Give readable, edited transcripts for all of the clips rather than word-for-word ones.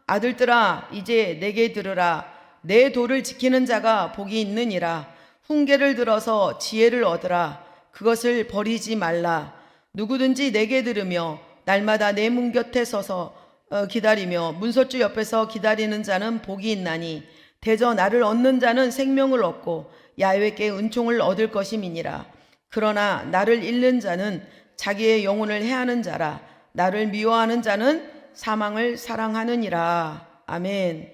아들들아 이제 내게 들으라. 내 도를 지키는 자가 복이 있느니라. 훈계를 들어서 지혜를 얻으라. 그것을 버리지 말라. 누구든지 내게 들으며 날마다 내 문 곁에 서서 기다리며 문설주 옆에서 기다리는 자는 복이 있나니 대저 나를 얻는 자는 생명을 얻고 야훼께 은총을 얻을 것임이니라. 그러나 나를 잃는 자는 자기의 영혼을 해하는 자라. 나를 미워하는 자는 사망을 사랑하느니라. 아멘.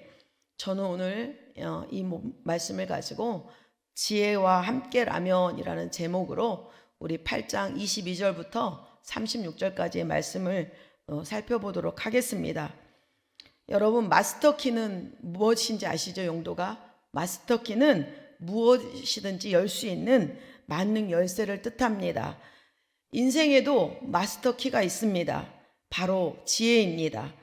저는 오늘 이 말씀을 가지고 지혜와 함께라면이라는 제목으로 우리 8장 22절부터 36절까지의 말씀을 살펴보도록 하겠습니다. 여러분, 마스터키는 무엇인지 아시죠? 용도가? 마스터키는 무엇이든지 열 수 있는 만능 열쇠를 뜻합니다. 인생에도 마스터키가 있습니다. 바로 지혜입니다.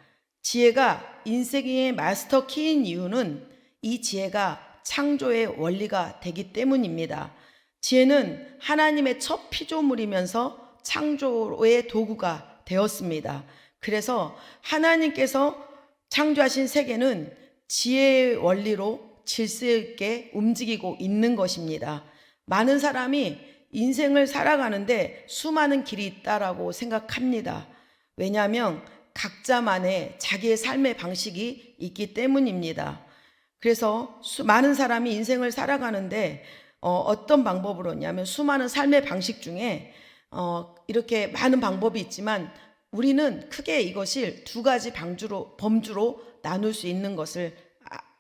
지혜가 인생의 마스터키인 이유는 이 지혜가 창조의 원리가 되기 때문입니다. 지혜는 하나님의 첫 피조물이면서 창조의 도구가 되었습니다. 그래서 하나님께서 창조하신 세계는 지혜의 원리로 질서 있게 움직이고 있는 것입니다. 많은 사람이 인생을 살아가는데 수많은 길이 있다라고 생각합니다. 왜냐하면 각자만의 자기의 삶의 방식이 있기 때문입니다. 그래서 많은 사람이 인생을 살아가는데 어떤 방법으로냐면 수많은 삶의 방식 중에 이렇게 많은 방법이 있지만 우리는 크게 이것을 두 가지 범주로 나눌 수 있는 것을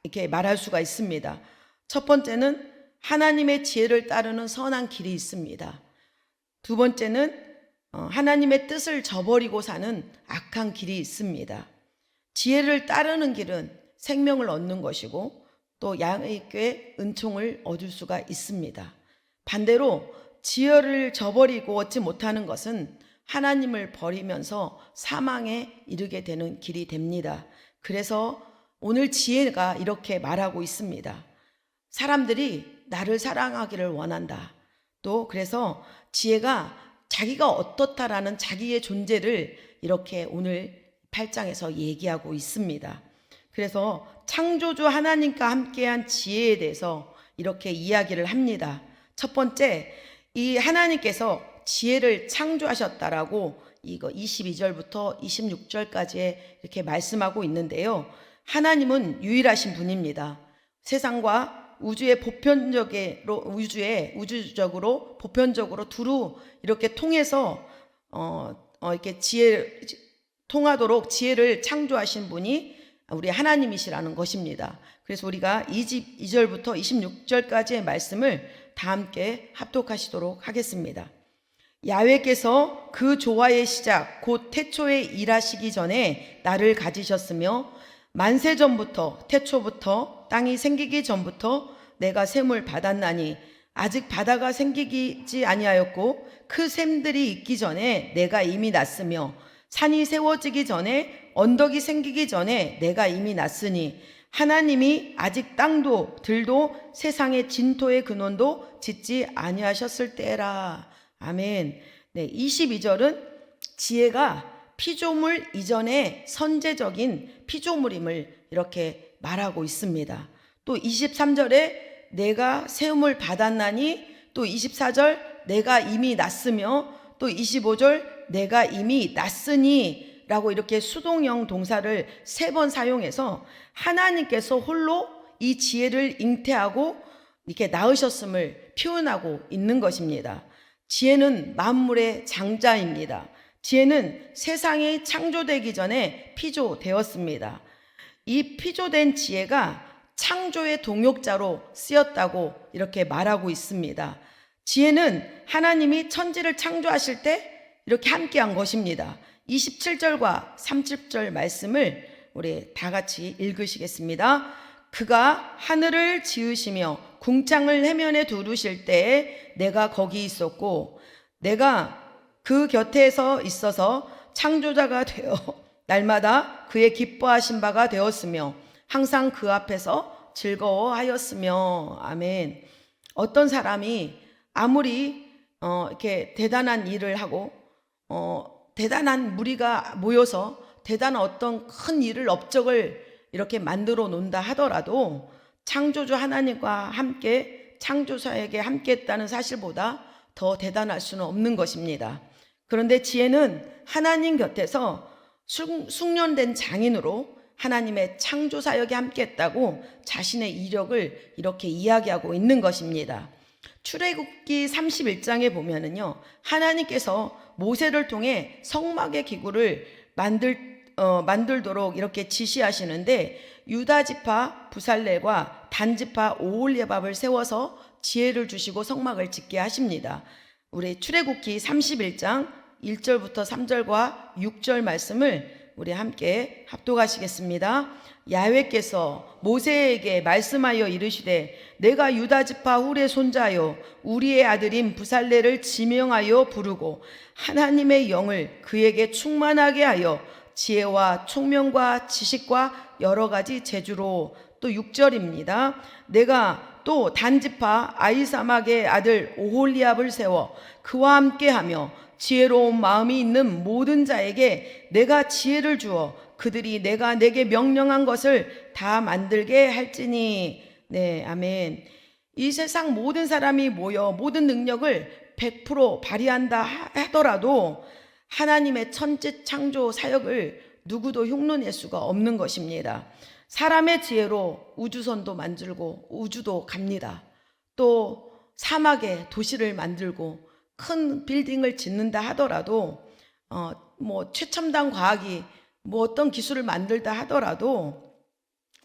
이렇게 말할 수가 있습니다. 첫 번째는 하나님의 지혜를 따르는 선한 길이 있습니다. 두 번째는 하나님의 뜻을 저버리고 사는 악한 길이 있습니다. 지혜를 따르는 길은 생명을 얻는 것이고 또 야훼께 은총을 얻을 수가 있습니다. 반대로 지혜를 저버리고 얻지 못하는 것은 하나님을 버리면서 사망에 이르게 되는 길이 됩니다. 그래서 오늘 지혜가 이렇게 말하고 있습니다. 사람들이 나를 사랑하기를 원한다. 또 그래서 지혜가 자기가 어떻다라는 자기의 존재를 이렇게 오늘 8장에서 얘기하고 있습니다. 그래서 창조주 하나님과 함께한 지혜에 대해서 이렇게 이야기를 합니다. 첫 번째, 이 하나님께서 지혜를 창조하셨다라고 이거 22절부터 26절까지 이렇게 말씀하고 있는데요. 하나님은 유일하신 분입니다. 세상과 우주적으로 보편적으로 두루 이렇게 통해서 이렇게 통하도록 지혜를 창조하신 분이 우리 하나님이시라는 것입니다. 그래서 우리가 22절부터 26절까지의 말씀을 다 함께 합독하시도록 하겠습니다. 야훼께서 그 조화의 시작 곧 태초에 일하시기 전에 나를 가지셨으며 만세 전부터 태초부터 땅이 생기기 전부터 내가 셈을 받았나니 아직 바다가 생기지 아니하였고 그 샘들이 있기 전에 내가 이미 났으며 산이 세워지기 전에 언덕이 생기기 전에 내가 이미 났으니 하나님이 아직 땅도 들도 세상의 진토의 근원도 짓지 아니하셨을 때라. 아멘. 네, 22절은 지혜가 피조물 이전의 선제적인 피조물임을 이렇게 말하고 있습니다. 또 23절에 내가 세움을 받았나니, 또 24절 내가 이미 났으며, 또 25절 내가 이미 났으니 라고 이렇게 수동형 동사를 3번 사용해서 하나님께서 홀로 이 지혜를 잉태하고 이렇게 낳으셨음을 표현하고 있는 것입니다. 지혜는 만물의 장자입니다. 지혜는 세상이 창조되기 전에 피조되었습니다. 이 피조된 지혜가 창조의 동역자로 쓰였다고 이렇게 말하고 있습니다. 지혜는 하나님이 천지를 창조하실 때 이렇게 함께한 것입니다. 27절과 30절 말씀을 우리 다 같이 읽으시겠습니다. 그가 하늘을 지으시며 궁창을 해면에 두르실 때에 내가 거기 있었고 내가 그 곁에서 있어서 창조자가 되어 날마다 그의 기뻐하신 바가 되었으며 항상 그 앞에서 즐거워하였으며. 아멘. 어떤 사람이 아무리 이렇게 대단한 일을 하고 대단한 무리가 모여서 대단한 어떤 큰 일을 업적을 이렇게 만들어 놓는다 하더라도 창조주 하나님과 함께 창조사에게 함께 했다는 사실보다 더 대단할 수는 없는 것입니다. 그런데 지혜는 하나님 곁에서 숙련된 장인으로 하나님의 창조사역에 함께 했다고 자신의 이력을 이렇게 이야기하고 있는 것입니다. 출애굽기 31장에 보면은요, 하나님께서 모세를 통해 성막의 기구를 만들도록 이렇게 지시하시는데, 유다 지파 부살렐과 단 지파 오홀리압을 세워서 지혜를 주시고 성막을 짓게 하십니다. 우리 출애굽기 31장 1절부터 3절과 6절 말씀을 우리 함께 합독하시겠습니다. 야훼께서 모세에게 말씀하여 이르시되, 내가 유다 지파 훌의 손자요 우리의 아들인 부살렐을 지명하여 부르고 하나님의 영을 그에게 충만하게 하여 지혜와 총명과 지식과 여러 가지 재주로. 또 6절입니다. 내가 또 단지파 아히사막의 아들 오홀리압을 세워 그와 함께하며 지혜로운 마음이 있는 모든 자에게 내가 지혜를 주어 그들이 내가 내게 명령한 것을 다 만들게 할지니. 네, 아멘. 이 세상 모든 사람이 모여 모든 능력을 100% 발휘한다 하더라도 하나님의 천지 창조 사역을 누구도 흉내낼 수가 없는 것입니다. 사람의 지혜로 우주선도 만들고 우주도 갑니다. 또 사막에 도시를 만들고 큰 빌딩을 짓는다 하더라도 최첨단 과학이 어떤 기술을 만들다 하더라도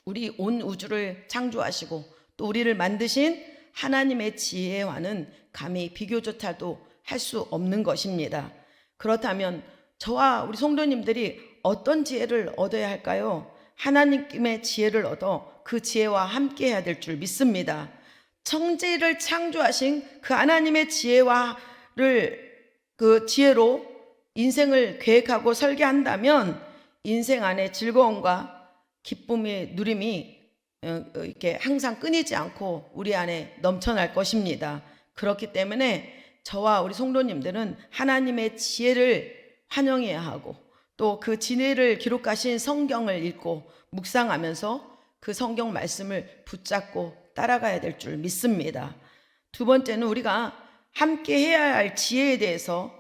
우리 온 우주를 창조하시고 또 우리를 만드신 하나님의 지혜와는 감히 비교조차도 할 수 없는 것입니다. 그렇다면 저와 우리 성도님들이 어떤 지혜를 얻어야 할까요? 하나님의 지혜를 얻어 그 지혜와 함께 해야 될 줄 믿습니다. 천지를 창조하신 그 하나님의 그 지혜로 인생을 계획하고 설계한다면 인생 안에 즐거움과 기쁨의 누림이 이렇게 항상 끊이지 않고 우리 안에 넘쳐날 것입니다. 그렇기 때문에 저와 우리 성도님들은 하나님의 지혜를 환영해야 하고 또 그 지혜를 기록하신 성경을 읽고 묵상하면서 그 성경 말씀을 붙잡고 따라가야 될 줄 믿습니다. 두 번째는 우리가 함께 해야 할 지혜에 대해서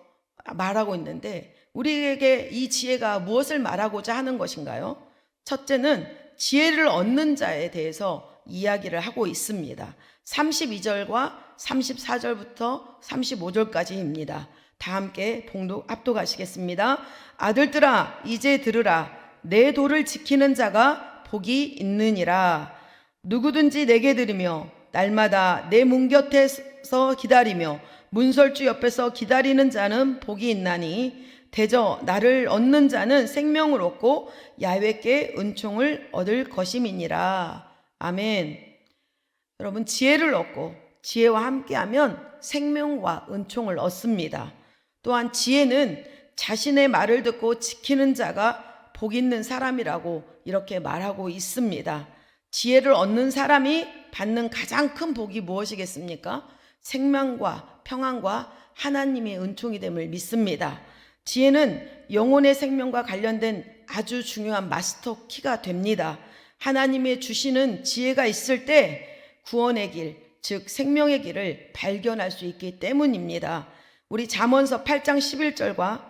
말하고 있는데 우리에게 이 지혜가 무엇을 말하고자 하는 것인가요? 첫째는 지혜를 얻는 자에 대해서 이야기를 하고 있습니다. 32절과 34절부터 35절까지입니다. 다 함께 합독하시겠습니다. 아들들아 이제 들으라. 내 도를 지키는 자가 복이 있느니라. 누구든지 내게 들으며 날마다 내 문 곁에서 기다리며 문설주 옆에서 기다리는 자는 복이 있나니 대저 나를 얻는 자는 생명을 얻고 야훼께 은총을 얻을 것임이니라. 아멘. 여러분, 지혜를 얻고 지혜와 함께하면 생명과 은총을 얻습니다. 또한 지혜는 자신의 말을 듣고 지키는 자가 복 있는 사람이라고 이렇게 말하고 있습니다. 지혜를 얻는 사람이 받는 가장 큰 복이 무엇이겠습니까? 생명과 평안과 하나님의 은총이 됨을 믿습니다. 지혜는 영혼의 생명과 관련된 아주 중요한 마스터 키가 됩니다. 하나님의 주시는 지혜가 있을 때 구원의 길, 즉 생명의 길을 발견할 수 있기 때문입니다. 우리 잠언서 8장 11절과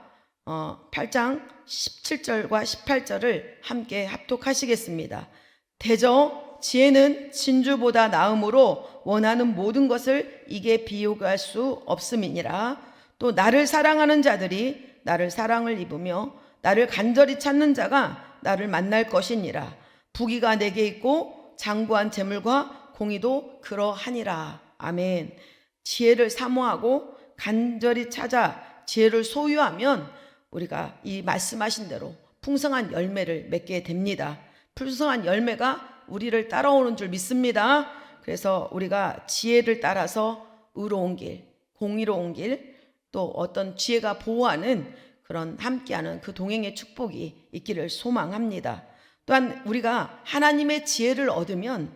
8장 17절과 18절을 함께 합독하시겠습니다. 대저 지혜는 진주보다 나음으로 원하는 모든 것을 이게 비교할 수 없음이니라. 또 나를 사랑하는 자들이 나를 사랑을 입으며 나를 간절히 찾는 자가 나를 만날 것이니라. 부귀가 내게 있고 장구한 재물과 공의도 그러하니라. 아멘. 지혜를 사모하고 간절히 찾아 지혜를 소유하면 우리가 이 말씀하신 대로 풍성한 열매를 맺게 됩니다. 풍성한 열매가 우리를 따라오는 줄 믿습니다. 그래서 우리가 지혜를 따라서 의로운 길, 공의로운 길, 또 어떤 지혜가 보호하는 그런 함께하는 그 동행의 축복이 있기를 소망합니다. 또한 우리가 하나님의 지혜를 얻으면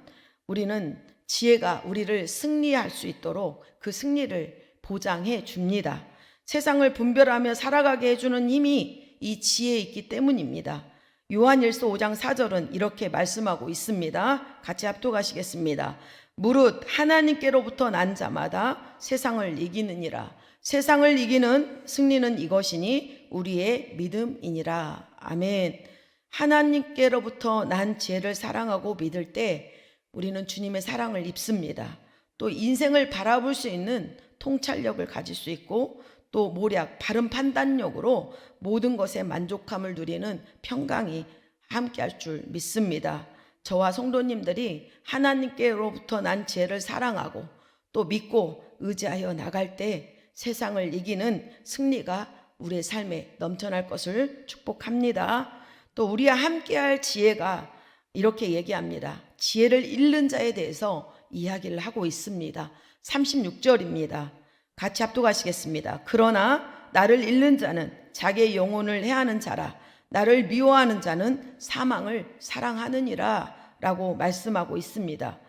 우리는 지혜가 우리를 승리할 수 있도록 그 승리를 보장해 줍니다. 세상을 분별하며 살아가게 해주는 힘이 이 지혜에 있기 때문입니다. 요한일서 5장 4절은 이렇게 말씀하고 있습니다. 같이 합독하시겠습니다. 무릇 하나님께로부터 난 자마다 세상을 이기느니라. 세상을 이기는 승리는 이것이니 우리의 믿음이니라. 아멘. 하나님께로부터 난 지혜를 사랑하고 믿을 때 우리는 주님의 사랑을 입습니다. 또 인생을 바라볼 수 있는 통찰력을 가질 수 있고, 또 모략, 바른 판단력으로 모든 것에 만족함을 누리는 평강이 함께할 줄 믿습니다. 저와 성도님들이 하나님께로부터 난 지혜를 사랑하고 또 믿고 의지하여 나갈 때 세상을 이기는 승리가 우리의 삶에 넘쳐날 것을 축복합니다. 또 우리와 함께할 지혜가 이렇게 얘기합니다. 지혜를 잃는 자에 대해서 이야기를 하고 있습니다. 36절입니다. 같이 합독하시겠습니다. 그러나 나를 잃는 자는 자기의 영혼을 해하는 자라. 나를 미워하는 자는 사망을 사랑하느니라 라고 말씀하고 있습니다.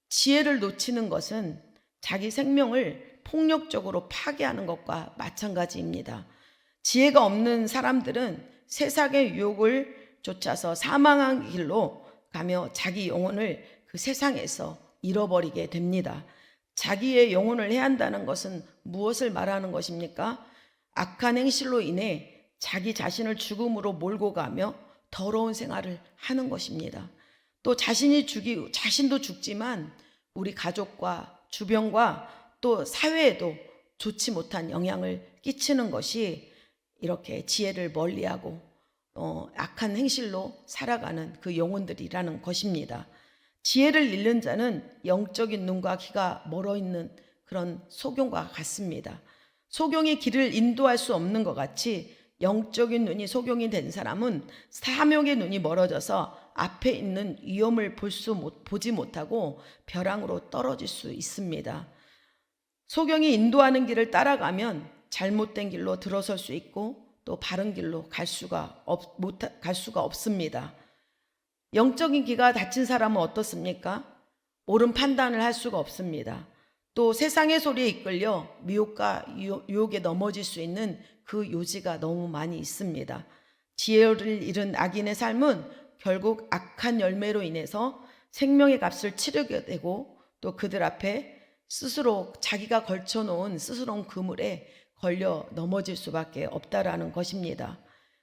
지혜를 놓치는 것은 자기 생명을 폭력적으로 파괴하는 것과 마찬가지입니다. 지혜가 없는 사람들은 세상의 유혹을 쫓아서 사망한 길로 가며 자기 영혼을 그 세상에서 잃어버리게 됩니다. 자기의 영혼을 해한다는 것은 무엇을 말하는 것입니까? 악한 행실로 인해 자기 자신을 죽음으로 몰고 가며 더러운 생활을 하는 것입니다. 또 자신도 죽지만 우리 가족과 주변과 또 사회에도 좋지 못한 영향을 끼치는 것이 이렇게 지혜를 멀리하고 악한 행실로 살아가는 그 영혼들이라는 것입니다. 지혜를 잃는 자는 영적인 눈과 귀가 멀어 있는 그런 소경과 같습니다. 소경이 길을 인도할 수 없는 것 같이 영적인 눈이 소경이 된 사람은 사명의 눈이 멀어져서 앞에 있는 위험을 보지 못하고 벼랑으로 떨어질 수 있습니다. 소경이 인도하는 길을 따라가면 잘못된 길로 들어설 수 있고 또 바른 길로 갈 수가 없습니다. 영적인 귀가 닫힌 사람은 어떻습니까? 옳은 판단을 할 수가 없습니다. 또 세상의 소리에 이끌려 미혹과 유혹에 넘어질 수 있는 그 요지가 너무 많이 있습니다. 지혜를 잃은 악인의 삶은 결국 악한 열매로 인해서 생명의 값을 치르게 되고, 또 그들 앞에 스스로 자기가 걸쳐놓은 스스로 그물에 걸려 넘어질 수밖에 없다라는 것입니다.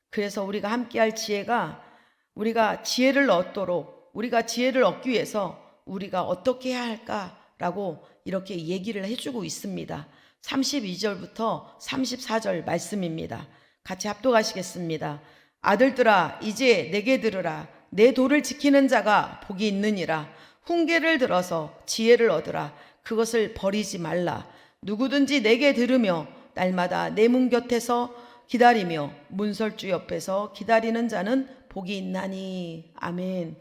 그래서 우리가 함께할 지혜가, 우리가 지혜를 얻기 위해서 우리가 어떻게 해야 할까라고 이렇게 얘기를 해주고 있습니다. 32절부터 34절 말씀입니다. 같이 합독하시겠습니다. 아들들아, 이제 내게 들으라. 내 도를 지키는 자가 복이 있느니라. 훈계를 들어서 지혜를 얻으라. 그것을 버리지 말라. 누구든지 내게 들으며 날마다 내 문 곁에서 기다리며 문설주 옆에서 기다리는 자는 복이 있나니. 아멘.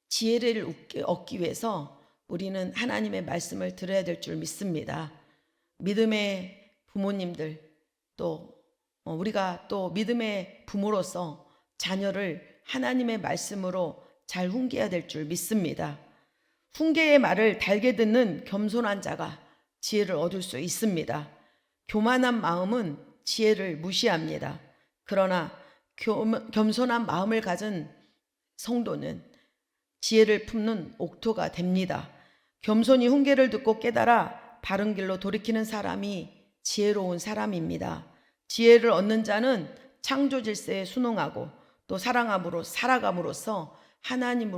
지혜를 얻기 위해서 우리는 하나님의 말씀을 들어야 될 줄 믿습니다. 믿음의 부모님들, 또 우리가 또 믿음의 부모로서 자녀를 하나님의 말씀으로 잘 훈계해야 될 줄 믿습니다. 훈계의 말을 달게 듣는 겸손한 자가 지혜를 얻을 수 있습니다. 교만한 마음은 지혜를 무시합니다. 그러나 겸손한 마음을 가진 성도는 지혜를 품는 옥토가 됩니다. 겸손히 훈계를 듣고 깨달아 바른 길로 돌이키는 사람이 지혜로운 사람입니다. 지혜를 얻는 자는 창조 질서에 순응하고 또 사랑함으로 살아감으로써 하나님의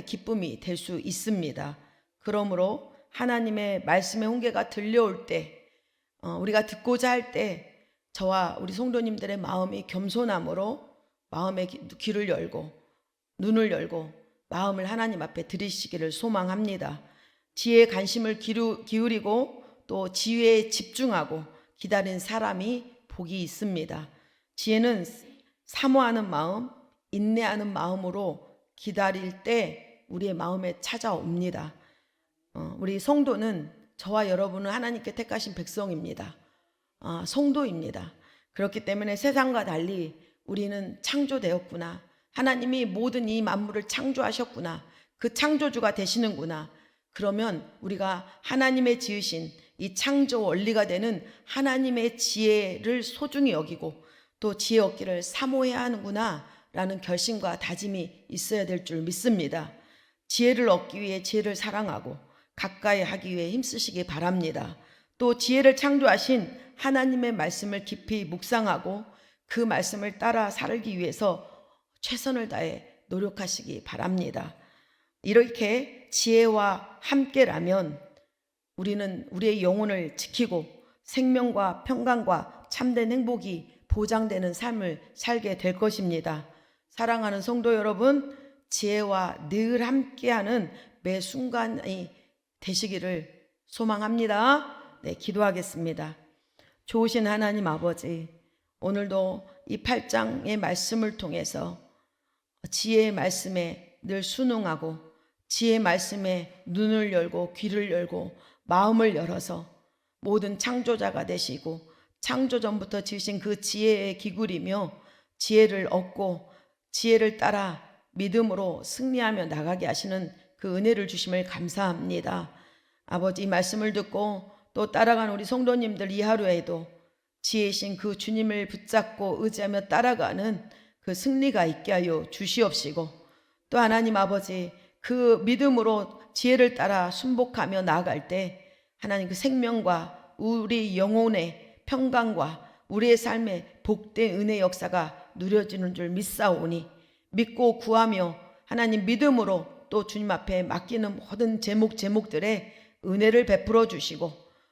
기쁨이 될 수 있습니다. 그러므로 하나님의 말씀의 훈계가 들려올 때, 우리가 듣고자 할 때 저와 우리 성도님들의 마음이 겸손함으로 마음의 귀를 열고 눈을 열고 마음을 하나님 앞에 들이시기를 소망합니다. 지혜에 관심을 기울이고 또 지혜에 집중하고 기다린 사람이 복이 있습니다. 지혜는 사모하는 마음, 인내하는 마음으로 기다릴 때 우리의 마음에 찾아옵니다. 우리 성도는, 저와 여러분은 하나님께 택하신 백성입니다. 성도입니다. 그렇기 때문에 세상과 달리 우리는 창조되었구나. 하나님이 모든 이 만물을 창조하셨구나. 그 창조주가 되시는구나. 그러면 우리가 하나님의 지으신 이 창조 원리가 되는 하나님의 지혜를 소중히 여기고 또 지혜 얻기를 사모해야 하는구나 라는 결심과 다짐이 있어야 될 줄 믿습니다. 지혜를 얻기 위해 지혜를 사랑하고 가까이 하기 위해 힘쓰시기 바랍니다. 또 지혜를 창조하신 하나님의 말씀을 깊이 묵상하고 그 말씀을 따라 살기 위해서 최선을 다해 노력하시기 바랍니다. 이렇게 지혜와 함께라면 우리는 우리의 영혼을 지키고 생명과 평강과 참된 행복이 보장되는 삶을 살게 될 것입니다. 사랑하는 성도 여러분, 지혜와 늘 함께하는 매 순간이 되시기를 소망합니다. 네, 기도하겠습니다. 좋으신 하나님 아버지, 오늘도 이 8장의 말씀을 통해서 지혜의 말씀에 늘 순응하고 지혜의 말씀에 눈을 열고 귀를 열고 마음을 열어서 모든 창조자가 되시고 창조 전부터 지으신 그 지혜에 기울이며 지혜를 얻고 지혜를 따라 믿음으로 승리하며 나가게 하시는 그 은혜를 주심을 감사합니다. 아버지, 이 말씀을 듣고 또 따라가는 우리 성도님들 이 하루에도 지혜이신 그 주님을 붙잡고 의지하며 따라가는 그 승리가 있게 하여 주시옵시고, 또 하나님 아버지, 그 믿음으로 지혜를 따라 순복하며 나아갈 때 하나님 그 생명과 우리 영혼의 평강과 우리의 삶의 복된 은혜 역사가 누려지는 줄 믿사오니, 믿고 구하며 하나님 믿음으로 또 주님 앞에 맡기는 모든 제목들의 은혜를 베풀어 주시고,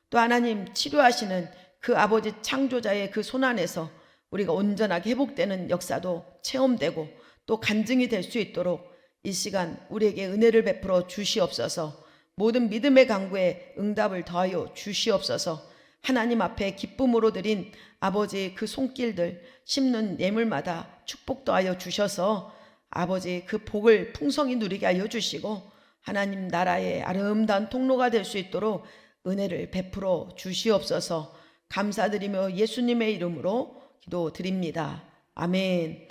또 하나님 치료하시는 그 아버지 창조자의 그 손안에서 우리가 온전하게 회복되는 역사도 체험되고 또 간증이 될 수 있도록 이 시간 우리에게 은혜를 베풀어 주시옵소서. 모든 믿음의 간구에 응답을 더하여 주시옵소서. 하나님 앞에 기쁨으로 드린 아버지 그 손길들 심는 예물마다 축복 더하여 주셔서 아버지 그 복을 풍성히 누리게 하여 주시고 하나님 나라의 아름다운 통로가 될 수 있도록 은혜를 베풀어 주시옵소서. 감사드리며 예수님의 이름으로 기도드립니다. 아멘.